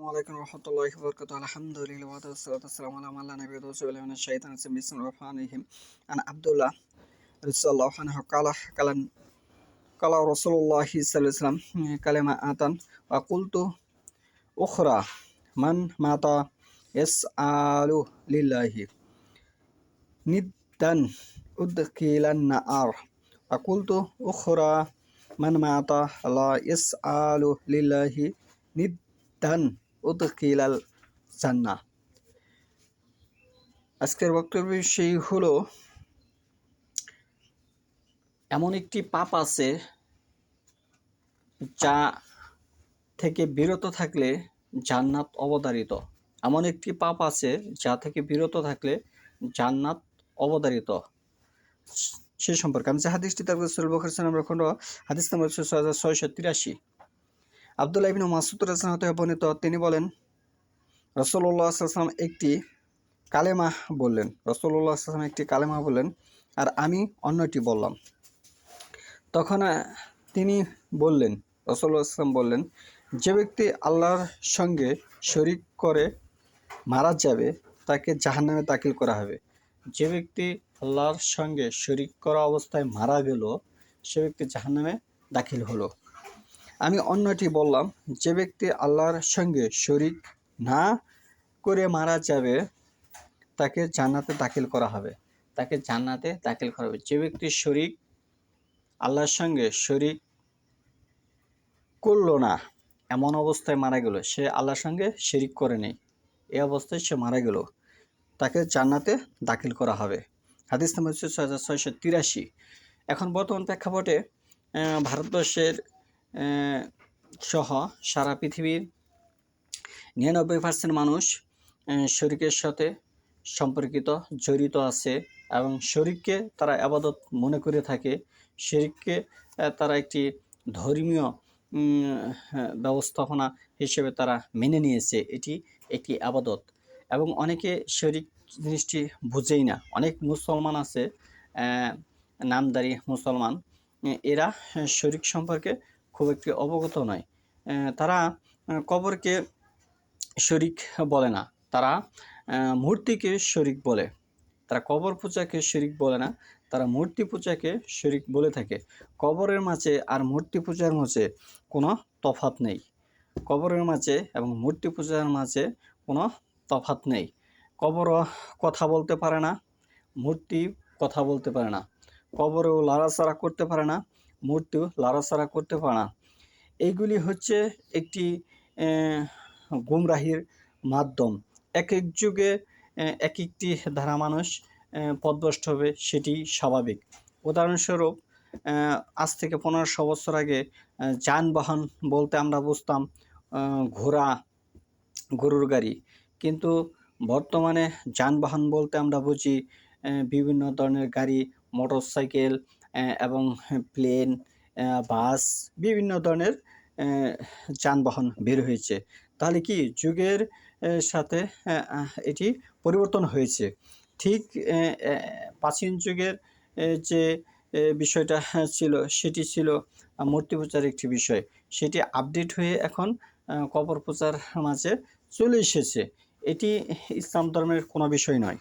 ওয়ালাইকুম রহমতুল্লাহি ওয়া বারাকাতুহু আলহামদুলিল্লাহ ওয়া তাওয়াসসালাতু ওয়াসসালামু আলা মান লা নাবিয়্যা বা'দাহু মিনাশ শাইতানির রাজিম বিসমিল্লাহির রহমানির রহিম আন আব্দুল্লাহ রাদিয়াল্লাহু আনহু কালা রাসূলুল্লাহি সাল্লাল্লাহু আলাইহি ওয়াসাল্লাম কালিমা আতান ওয়া কুলতু উখরা মান মাতা ইয়াসআলু লিল্লাহি নিদ্দান উদখিলান নার ওয়া কুলতু উখরা মান মাতা লা ইয়াসআলু লিল্লাহি নিদ্দান উদখিলাল জান্নাহ। আজকের বক্তব্য বিষয় হলো, এমন একটি পাপ আছে যা থেকে বিরত থাকলে জান্নাত অবধারিত। এমন একটি পাপ আছে যা থেকে বিরত থাকলে জান্নাত অবধারিত। সে সম্পর্কে আমি যে হাদিসটি তার সহিহ বুখারী নম্বর খণ্ড হাদিস নম্বর 6683 আব্দুল্লাহ ইবনে মাসউদ রাদিয়াল্লাহু আনহু বর্ণিত, তিনি বলেন রাসূলুল্লাহ সাল্লাল্লাহু আলাইহি ওয়াসাল্লাম একটি কালেমা বললেন। রাসূলুল্লাহ সাল্লাল্লাহু আলাইহি ওয়াসাল্লাম একটি কালেমা বললেন আর আমি অন্যটি বললাম। তখন তিনি বললেন, রাসূলুল্লাহ সাল্লাল্লাহু আলাইহি ওয়াসাল্লাম বললেন, যে ব্যক্তি আল্লাহর সঙ্গে শরীক করে মারা যাবে তাকে জাহান্নামে দাখিল করা হবে। যে ব্যক্তি আল্লাহর সঙ্গে শরীক করা অবস্থায় মারা গেল সে ব্যক্তি জাহান্নামে দাখিল হলো। আমি অন্যটি বললাম, যে ব্যক্তি আল্লাহর সঙ্গে শরীক না করে মারা যাবে তাকে জান্নাতে দাখিল করা হবে। তাকে জান্নাতে দাখিল করা হবে। যে ব্যক্তি শরীক আল্লাহর সঙ্গে শরীক করলো না, এমন অবস্থায় মারা গেল, সে আল্লাহর সঙ্গে শরীক করে নেই, এই অবস্থায় সে মারা গেল, তাকে জান্নাতে দাখিল করা হবে। হাদিস নম্বর 6683। এখন বর্তমান প্রেক্ষাপটে ভারতবর্ষের সহ সারা পৃথিবীর 99% মানুষ শরীকের সাথে সম্পর্কিত, জড়িত আছে এবং শরীককে তারা ইবাদত মনে করে থাকে। শরীককে তারা একটি ধর্মীয় ব্যবস্থাপনা হিসেবে তারা মেনে নিয়েছে, এটি একটি ইবাদত। এবং অনেকে শরীক জিনিসটি বুঝেই না। অনেক মুসলমান আছে, নামধারী মুসলমান, এরা শরীক সম্পর্কে খুব একটি অবগত নয়। তারা কবরকে শরীক বলে না, তারা মূর্তিকে শরীক বলে। তারা কবর পূজাকে শরীক বলে না, তারা মূর্তি পূজাকে শরীক বলে থাকে। কবরের মাঝে আর মূর্তি পূজার মাঝে কোনো তফাৎ নেই। কবরের মাঝে এবং মূর্তি পূজার মাঝে কোনো তফাৎ নেই। কবরও কথা বলতে পারে না, মূর্তি কথা বলতে পারে না। কবরেও লাড়াচাড়া করতে পারে না, মূর্তিও লাড়াচাড়া করতে পারে না। এইগুলি হচ্ছে একটি গুমরাহির মাধ্যম। এক এক যুগে এক একটি ধারা মানুষ পথভ্রষ্ট হবে, সেটি স্বাভাবিক। উদাহরণস্বরূপ, আজ থেকে 1500 বছর আগে যানবাহন বলতে আমরা বুঝতাম ঘোড়া, গরুর গাড়ি, কিন্তু বর্তমানে যানবাহন বলতে আমরা বুঝি বিভিন্ন ধরনের গাড়ি, মোটরসাইকেল এবং প্লেন, বাস, বিভিন্ন ধরনের যানবাহন বের হয়েছে। তাহলে কি যুগের সাথে এটি পরিবর্তন হয়েছে। ঠিক প্রাচীন যুগের যে বিষয়টা ছিল সেটি ছিল মূর্তি পূজার একটি বিষয়, সেটি আপডেট হয়ে এখন কবর পূজার মাঝে চলে এসেছে। এটি ইসলাম ধর্মের কোনো বিষয় নয়।